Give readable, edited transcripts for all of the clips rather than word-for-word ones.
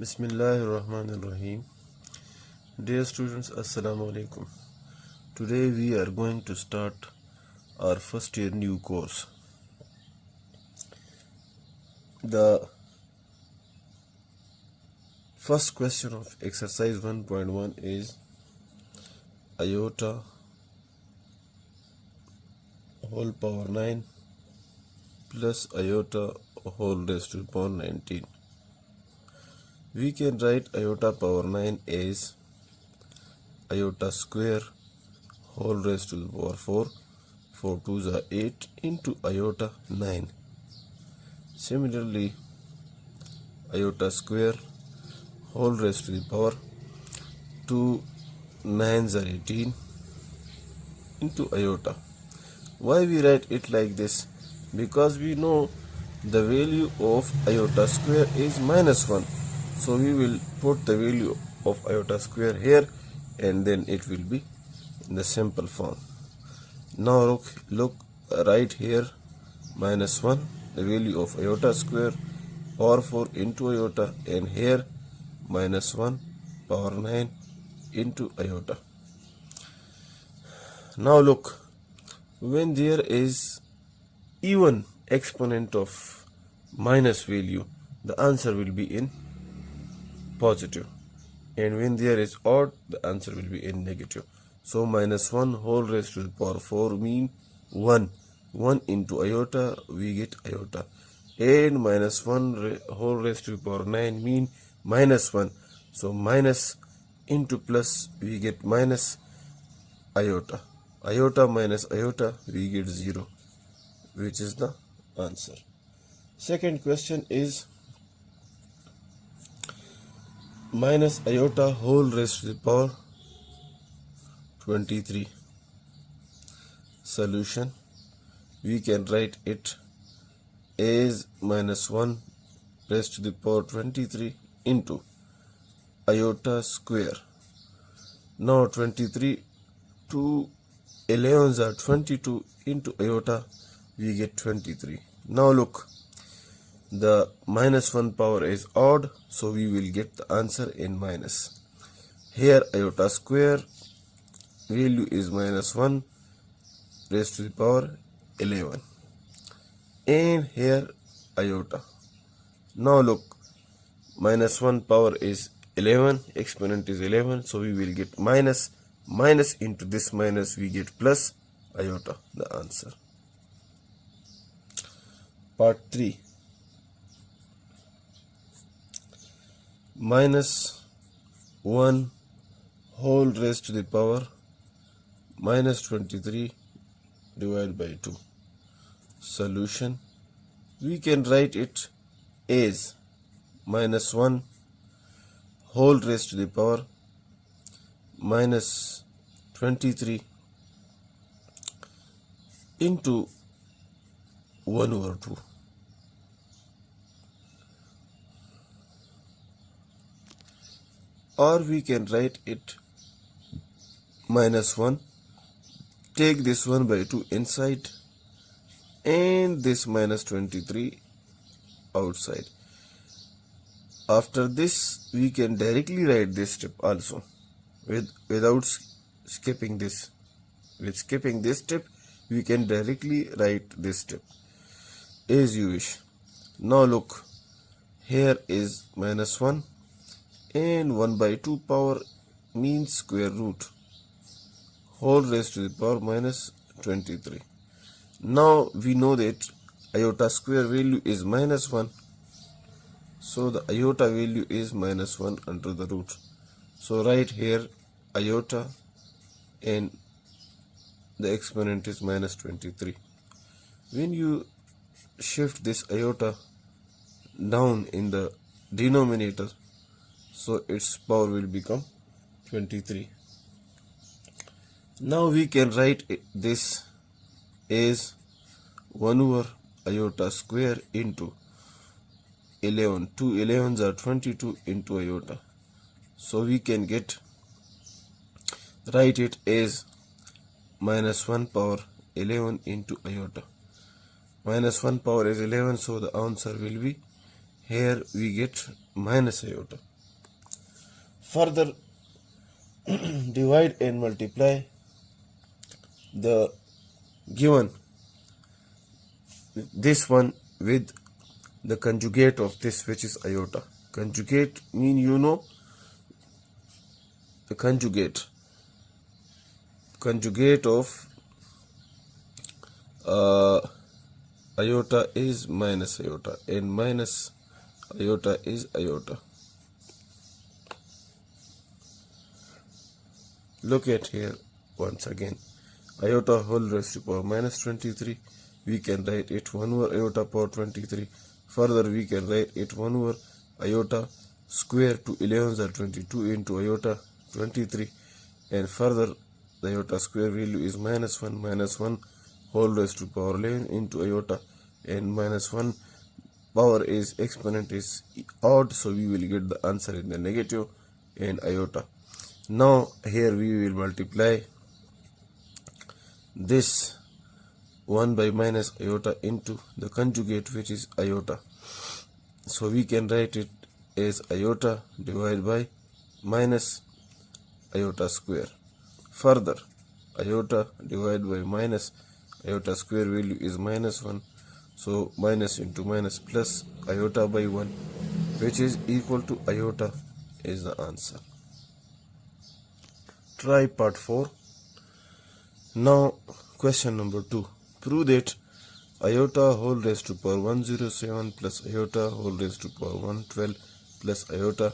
Bismillahirrahmanirrahim. Dear students, Assalamu alaikum. Today we are going to start our first year new course. The first question of exercise 1.1 is iota whole power 9 plus iota whole raised to the power 19. We can write iota power 9 as iota square whole raised to the power 4. 4 2s are 8 into iota 9. Similarly, iota square whole raised to the power 2 9s are 18 into iota. Why we write it like this? Because we know the value of iota square is -1. So we will put the value of iota square here and then it will be in the simple form. Now look right here, -1, the value of iota square power 4 into iota, and here -1 power 9 into iota. Now look, when there is even exponent of minus value, the answer will be in positive, and when there is odd, the answer will be in negative. So -1 whole raised to the power 4 mean 1. 1 into iota, we get iota. And -1 whole raised to the power 9 mean -1. So minus into plus, we get minus iota. Iota minus iota, we get 0, which is the answer. Second question is minus iota whole raised to the power 23. Solution, we can write it as -1 raised to the power 23 into iota square. Now 23, 2 11s are 22 into iota, we get 23. Now look, the -1 power is odd, so we will get the answer in minus. Here iota square value is -1 raised to the power 11, and here iota. Now look, -1 power is 11, exponent is 11, so we will get minus into this minus, we get plus iota, the answer. Part 3, -1 whole raised to the power -23 divided by 2. Solution, we can write it as -1 whole raised to the power -23 into 1/2. Or we can write it -1, take this 1/2 inside and this -23 outside. After this, we can directly write this step also without skipping this. With skipping this step, we can directly write this step as you wish. Now look, here is -1 and 1/2 power means square root whole raised to the power -23. Now we know that iota square value is -1, so the iota value is -1 under the root. So right here iota and the exponent is -23. When you shift this iota down in the denominator, so its power will become 23. Now we can write this as 1/iota square into 11. 2 11s are 22 into iota. So we can write it as -1 power 11 into iota. -1 power is 11, so the answer will be, here we get minus iota. Further, divide and multiply the given this one with the conjugate of this, which is iota. Conjugate mean the conjugate of iota is minus iota, and minus iota is iota. Look at here once again. Iota whole raised to power minus 23. We can write it 1 over iota power 23. Further, we can write it 1 over iota square to 11s are 22 into iota 23. And further, the iota square value is minus 1 whole raised to power 11 into iota, and minus 1 power is exponent is odd, so we will get the answer in the negative and iota. Now here we will multiply this 1 by minus iota into the conjugate, which is iota. So we can write it as iota divided by minus iota square. Further, iota divided by minus iota square value is minus 1. So minus into minus plus iota by 1, which is equal to iota, is the answer. Try part 4. Now question number 2. Prove that iota whole raised to power 107 plus iota whole raised to power 112 plus iota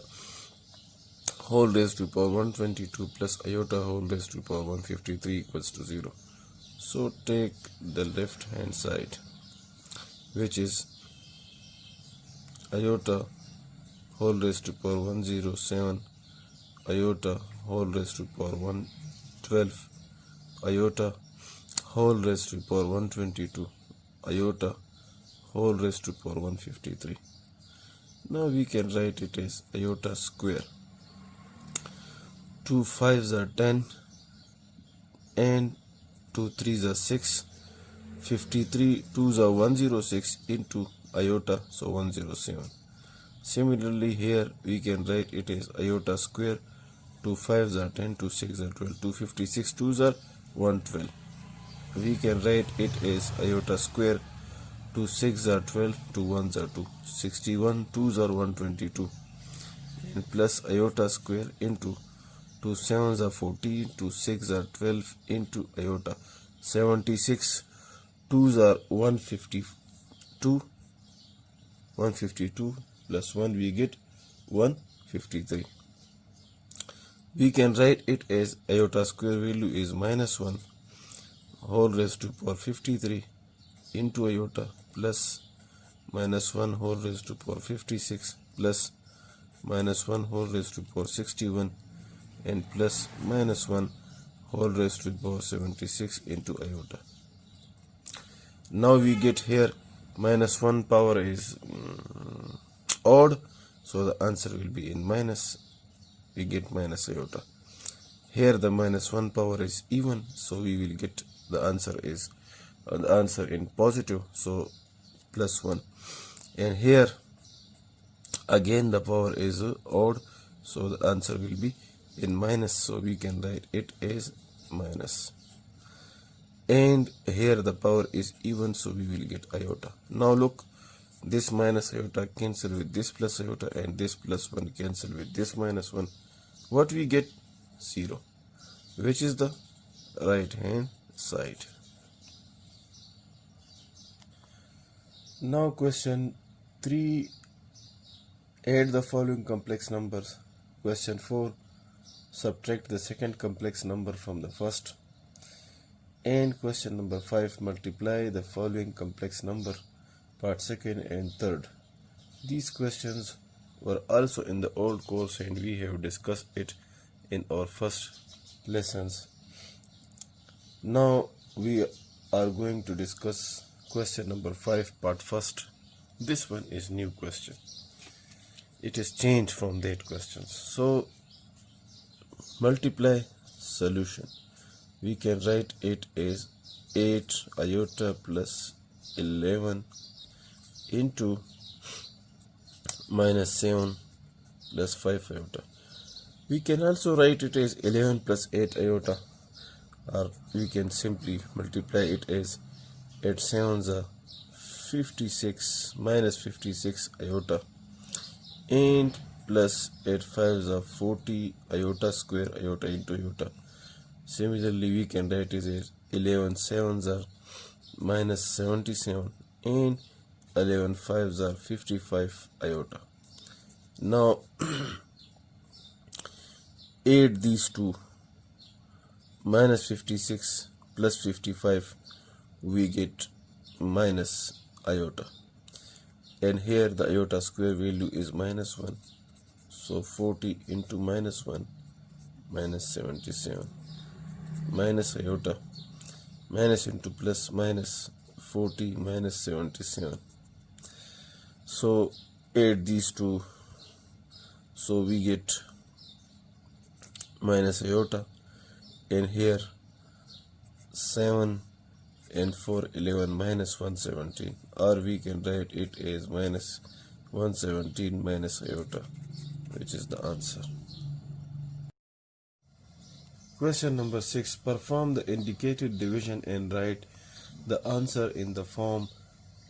whole raised to power 122 plus iota whole raised to power 153 equals to 0. So take the left hand side, which is iota whole raised to power 107, iota whole raised to power 112, iota whole raised to power 122, iota whole raised to power 153. Now we can write it as iota square. 2 5s are 10 and 2 3s are 6. 53 2s are 106 into iota, so 107. Similarly, here we can write it as iota square. 2 5s are 10, 2 6 are 12, 256 2s are 112. We can write it as iota square. 2 6 are 12, 2 1s are 2, 61 2s are 122, and plus iota square into 2 7s are 14, 2 6 are 12 into iota 76 2s are 152 plus 1 we get 153. We can write it as iota square value is minus 1 whole raised to power 53 into iota plus minus 1 whole raised to power 56 plus minus 1 whole raised to power 61 and plus minus 1 whole raised to power 76 into iota. Now we get here minus 1 power is odd, so the answer will be in minus. We get minus iota. Here the minus 1 power is even, so we will get the answer in positive, so plus 1. And here again the power is odd, so the answer will be in minus, so we can write it as minus. And here the power is even, so we will get iota. Now look, this minus iota cancel with this plus iota, and this plus 1 cancel with this minus 1. What we get? 0, which is the right hand side. Now question 3, add the following complex numbers. Question 4, subtract the second complex number from the first. And question number 5, multiply the following complex number, part second and third. These questions were also in the old course, and we have discussed it in our first lessons. Now we are going to discuss question number 5, part first. This one is new question. It is changed from that question. So multiply solution. We can write it as 8 iota plus 11 into minus 7 plus 5 iota. We can also write it as 11 plus 8 iota, or we can simply multiply it as 8 7s are 56 minus 56 iota, and plus 8 5s are 40 iota square, iota into iota. Similarly, we can write it as 11 7s are minus 77, and 11 5s are 55 iota. Now add these two, minus 56 plus 55, we get minus iota, and here the iota square value is minus 1, so 40 into minus 1, minus 77, minus iota, minus into plus, minus 40 minus 77. So add these two, so we get minus iota, and here 7 and 4 11 minus 117, or we can write it as minus 117 minus iota, which is the answer. Question number 6. Perform the indicated division and write the answer in the form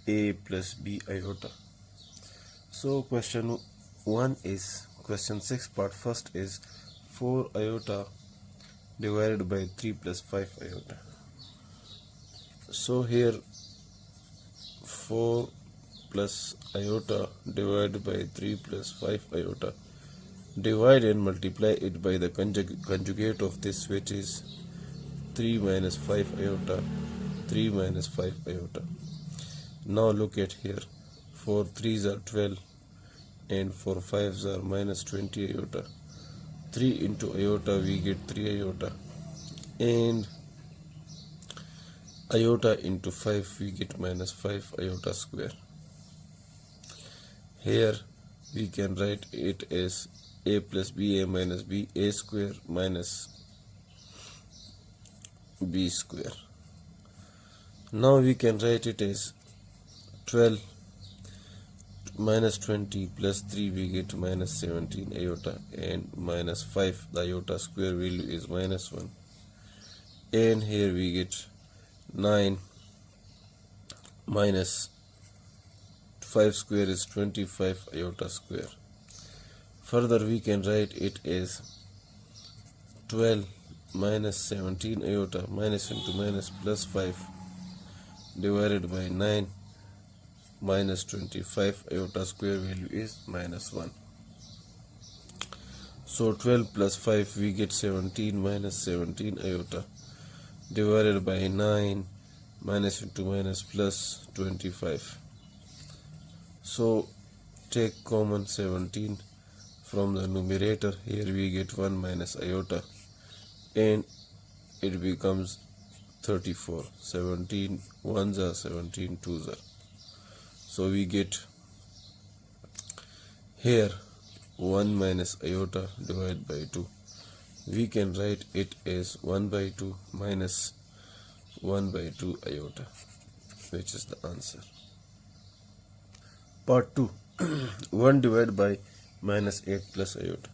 a plus b iota. So question 6 part first is 4 iota divided by 3 plus 5 iota. So here 4 plus iota divided by 3 plus 5 iota, divide and multiply it by the conjugate of this, which is 3 minus 5 iota, 3 minus 5 iota. Now look at here, 4 3s are 12 and 4 5s are minus 20 iota. 3 into iota, we get 3 iota, and iota into 5, we get minus 5 iota square. Here we can write it as a plus b, a minus b, a square minus b square. Now we can write it as 12 minus 20 plus 3, we get minus 17 iota, and minus 5, the iota square value is minus 1, and here we get 9 minus 5 square is 25 iota square. Further we can write it as 12 minus 17 iota, minus into minus plus 5 divided by 9 minus 25 iota square value is minus 1. So 12 plus 5, we get 17 minus 17 iota divided by 9 minus into minus plus 25. So take common 17 from the numerator. Here we get 1 minus iota, and it becomes 34. 17 1s are 17 2s are. So we get here 1 minus iota divided by 2. We can write it as 1 by 2 minus 1 by 2 iota, which is the answer. Part 2. 1 divided by minus 8 plus iota.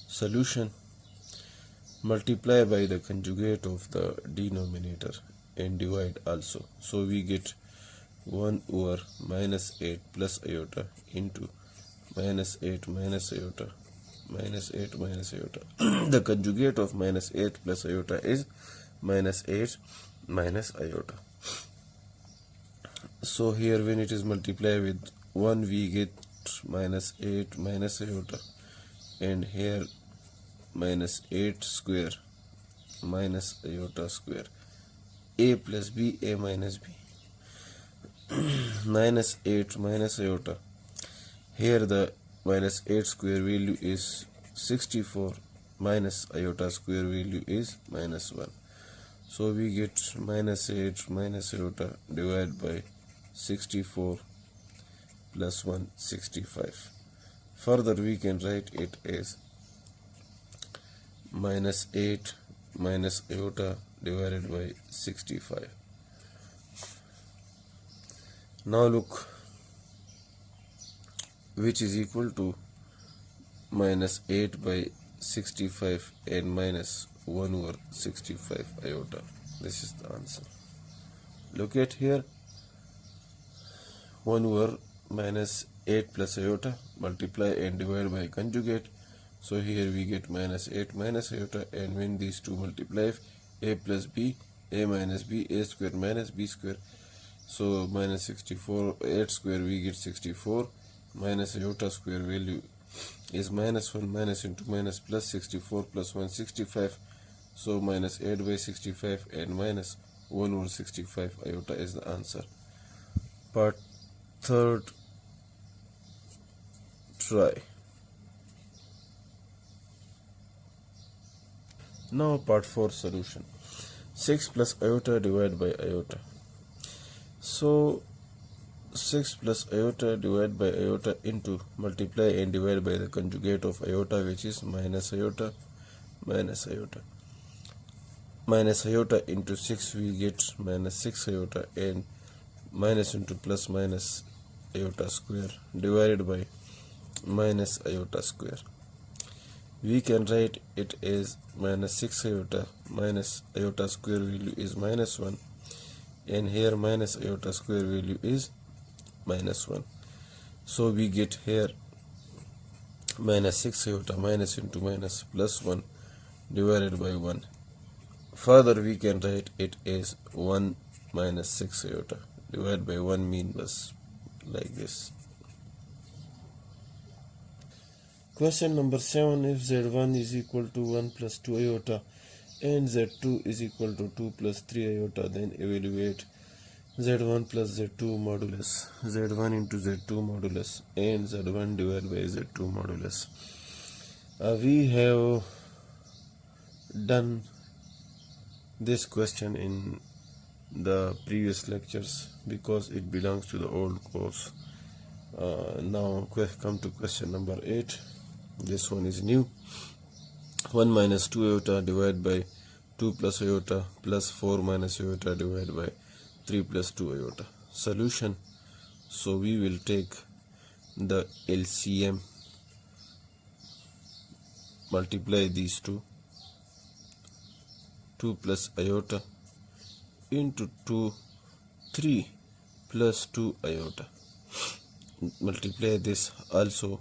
Solution: multiply by the conjugate of the denominator and divide also. So we get 1 over minus 8 plus iota into minus 8 minus iota, minus 8 minus iota. The conjugate of minus 8 plus iota is minus 8 minus iota. So here when it is multiplied with 1, we get minus 8 minus iota, and here minus 8 square minus iota square. A plus b, a minus b. Minus 8 minus iota. Here the minus 8 square value is 64, minus iota square value is minus 1. So we get minus 8 minus iota divided by 64 plus 1, 65. Further we can write it as minus 8 minus iota divided by 65. Now look, which is equal to minus 8 by 65 and minus 1 over 65 iota. This is the answer. Look at here, 1 over minus 8 plus iota, multiply and divide by conjugate. So here we get minus 8 minus iota, and when these two multiply, a plus b, a minus b, a square minus b square. So minus 64, 8 square we get 64, minus iota square value is minus 1, minus into minus plus 64 plus 1 65. So minus 8 by 65 and minus 1 over 65 iota is the answer. Part third, try. Now part 4 solution. 6 plus iota divided by iota. So 6 plus iota divided by iota into multiply and divide by the conjugate of iota, which is minus iota minus iota. Minus iota into 6 we get minus 6 iota, and minus into plus minus iota square divided by minus iota square. We can write it as minus 6 iota minus iota square value is minus 1, and here minus iota square value is minus 1. So we get here minus 6 iota minus into minus plus 1 divided by 1. Further we can write it as 1 minus 6 iota divided by 1 means like this. Question number 7. If z1 is equal to 1 plus 2 iota and z2 is equal to 2 plus 3 iota, then evaluate z1 plus z2 modulus, z1 into z2 modulus, and z1 divided by z2 modulus. We have done this question in the previous lectures because it belongs to the old course. Now come to question number 8. This one is new. 1 minus 2 iota divided by 2 plus iota plus 4 minus iota divided by 3 plus 2 iota. Solution. So we will take the LCM, multiply these two, 2 plus iota into 2, 3 plus 2 iota. Multiply this also,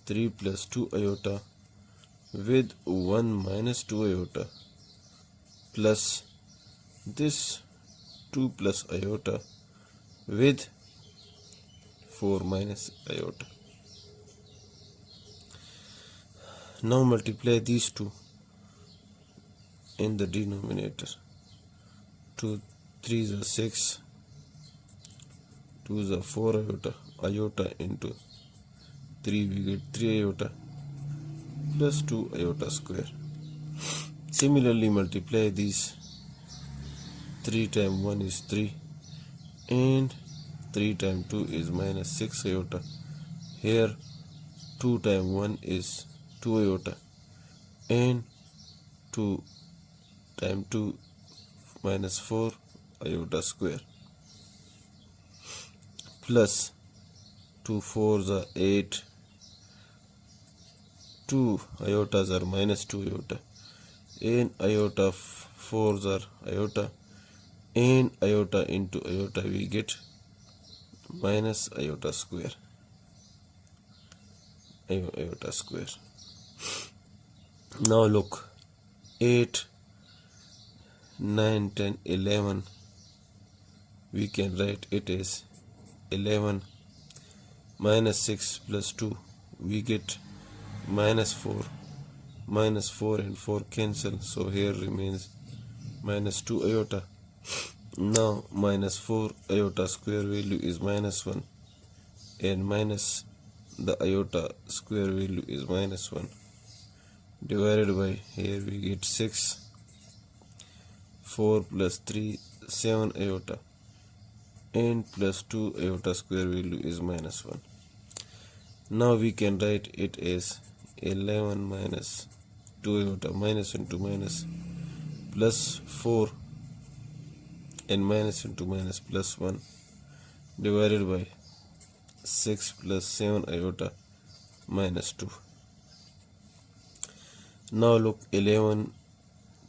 3 plus 2 iota with 1 minus 2 iota plus this 2 plus iota with 4 minus iota. Now multiply these two in the denominator. 2 3s are 6, 2s are 4 iota, iota into 3 we get 3 iota plus 2 iota square. Similarly multiply these. 3 times 1 is 3, and 3 times 2 is minus 6 iota. Here 2 times 1 is 2 iota, and 2 times 2 minus 4 iota square, plus 2 4s are 8, 2 iotas are minus 2 iota, and iota 4s are iota, and iota into iota we get minus iota square. Iota square. Now look, 8, 9, 10, 11. We can write it as 11 minus 6 plus 2. We get minus 4. Minus 4 and 4 cancel. So here remains minus 2 iota. Now minus 4 iota square value is minus 1. And minus the iota square value is minus 1. Divided by, here we get 6. 4 plus 3, 7 iota, and plus 2 iota square value is minus 1. Now we can write it as 11 minus 2 iota, minus into minus, plus 4 and minus into minus plus 1, divided by 6 plus 7 iota minus 2. Now look, 11,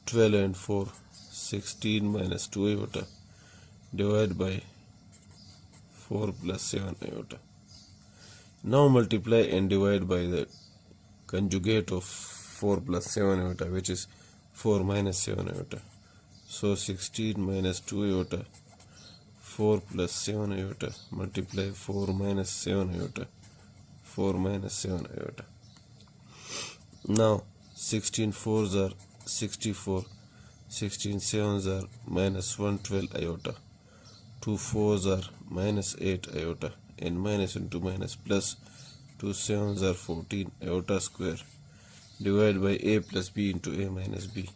12 and 4, 16 minus 2 iota divided by 4 plus 7 iota. Now multiply and divide by the conjugate of 4 plus 7 iota, which is 4 minus 7 iota. So 16 minus 2 iota, 4 plus 7 iota, multiply 4 minus 7 iota, 4 minus 7 iota. Now 16 fours are 64, 16 sevens are minus 112 iota, 2 fours are minus 8 iota, and minus into minus plus 2 sevens are 14 iota square, divided by a plus b into a minus b,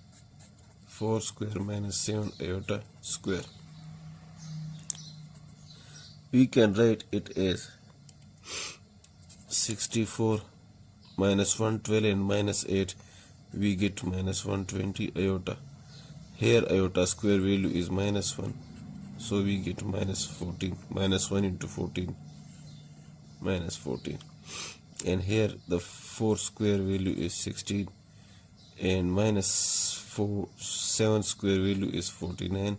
4 square minus 7 iota square. We can write it as 64 minus 112 and minus 8, we get minus 120 iota. Here iota square value is minus 1, so we get minus 14, minus 1 into 14, minus 14. And here the 4 square value is 16, and minus 7 square value is 49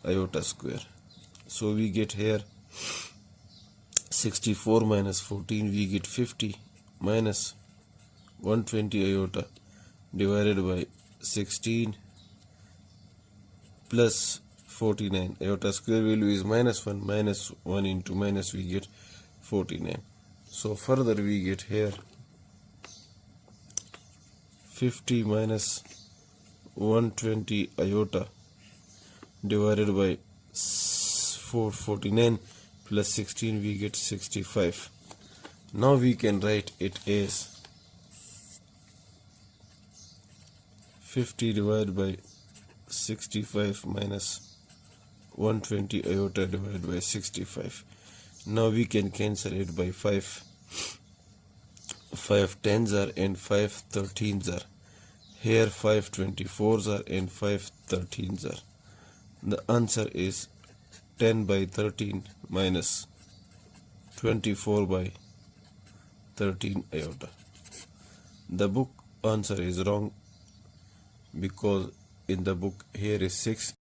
iota square. So we get here 64 minus 14, we get 50 minus 120 iota divided by 16 plus 49. Iota square value is minus 1, minus 1 into minus, we get 49. So further we get here 50 minus 120 iota divided by 449 plus 16, we get 65. Now we can write it as 50 divided by 65 minus 120 iota divided by 65. Now we can cancel it by 5. 5 tens are and 5 13s are. Here 5 24s are and 5 13s are. The answer is 10 by 13 minus 24 by 13 iota. The book answer is wrong because in the book here is 6